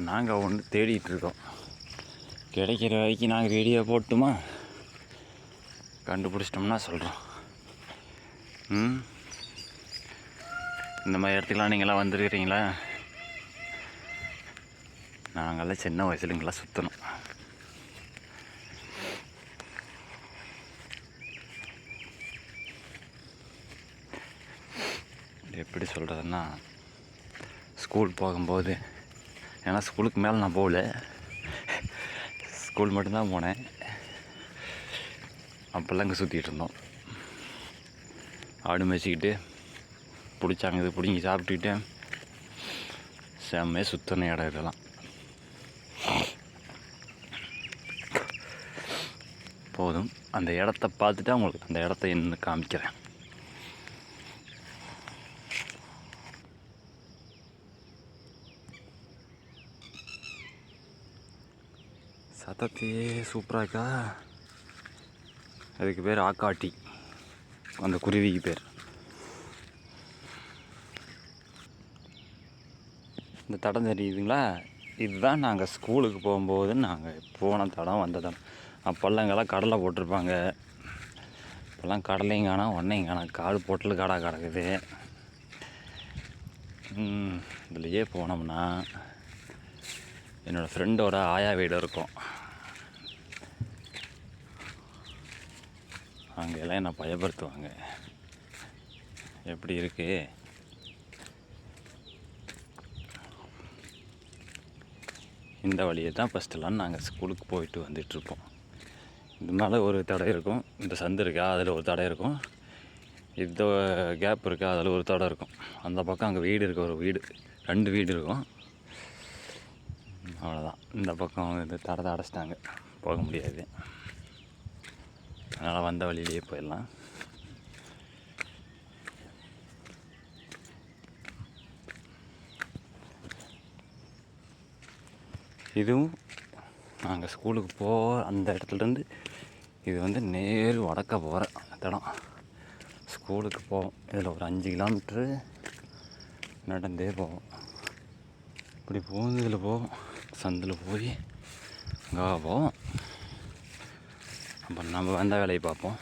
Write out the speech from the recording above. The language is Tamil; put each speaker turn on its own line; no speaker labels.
நாங்கள் ஒன்று தேடிகிட்ருக்கோம். கிடைக்கிற வரைக்கும் நாங்கள் வீடியோ போட்டுமா, கண்டுபிடிச்சிட்டோம்னா சொல்கிறோம். இந்த மாதிரி இடத்துக்குலாம் நீங்களாம் வந்துருக்கிறீங்களா? நாங்கள்லாம் சின்ன வயசுல இங்கெல்லாம் சுற்றணும். எப்படி சொல்கிறதுன்னா, ஸ்கூல் போகும்போது, ஏன்னா ஸ்கூலுக்கு மேலே நான் போகல, ஸ்கூல் மட்டும்தான் போனேன். அப்போல்லாம் இங்கே சுற்றிட்டு இருந்தோம். ஆடு மேய்ச்சிக்கிட்டு பிடிச்சாங்க இது பிடிங்கி சாப்பிட்டுக்கிட்டு செம்மையாக சுற்றின இடம் இதெல்லாம். போதும், அந்த இடத்த பார்த்துட்டு அவங்களுக்கு அந்த இடத்த என்ன காமிக்கிறேன். சத்தத்தையே சூப்பராக இருக்கா. அதுக்கு பேர் ஆக்காட்டி, அந்த குருவிக்கு பேர். இந்த தடம் தெரியுதுங்களா, இதுதான் நாங்கள் ஸ்கூலுக்கு போகும்போது நாங்கள் போன தடம் வந்த தடம். அப்போல்லாம் இங்கெல்லாம் கடலை போட்டிருப்பாங்க. இப்போல்லாம் கடலையும் காணோம், ஒன்றையும் காணோம், காடு போட்டல் காடாக கிடக்குது. இதுலையே போனோம்னா என்னோடய ஃப்ரெண்டோட ஆயா வீடு இருக்கும். அங்கெல்லாம் என்னை பயப்படுத்துவாங்க. எப்படி இருக்குது, இந்த வழியை தான் ஃபஸ்ட்டெல்லாம் நாங்கள் ஸ்கூலுக்கு போயிட்டு வந்துட்டுருப்போம். இது மேலே ஒரு தடை இருக்கும், இந்த சந்து இருக்கா அதில் ஒரு தடை இருக்கும், இந்த கேப் இருக்கா அதில் ஒரு தடை இருக்கும். அந்த பக்கம் அங்கே வீடு இருக்குது, ஒரு வீடு 2 வீடு இருக்கும். அவ்வளோதான். இந்த பக்கம் இந்த தடத்தை அடைச்சிட்டாங்க, போக முடியாது. அதனால் வந்த வழியிலேயே போயிடலாம். இதுவும் நாங்கள் ஸ்கூலுக்கு போகிற அந்த இடத்துலேருந்து இது வந்து நேர் வடக்க போகிற தடம். ஸ்கூலுக்கு போவோம், இதில் ஒரு 5 கிலோமீட்ரு நடந்தே போவோம். இப்படி போகுது, இதில் போவோம், சந்தில் போய் அங்கே போவோம். அப்புறம் நம்ம வந்த வேலையை பார்ப்போம்.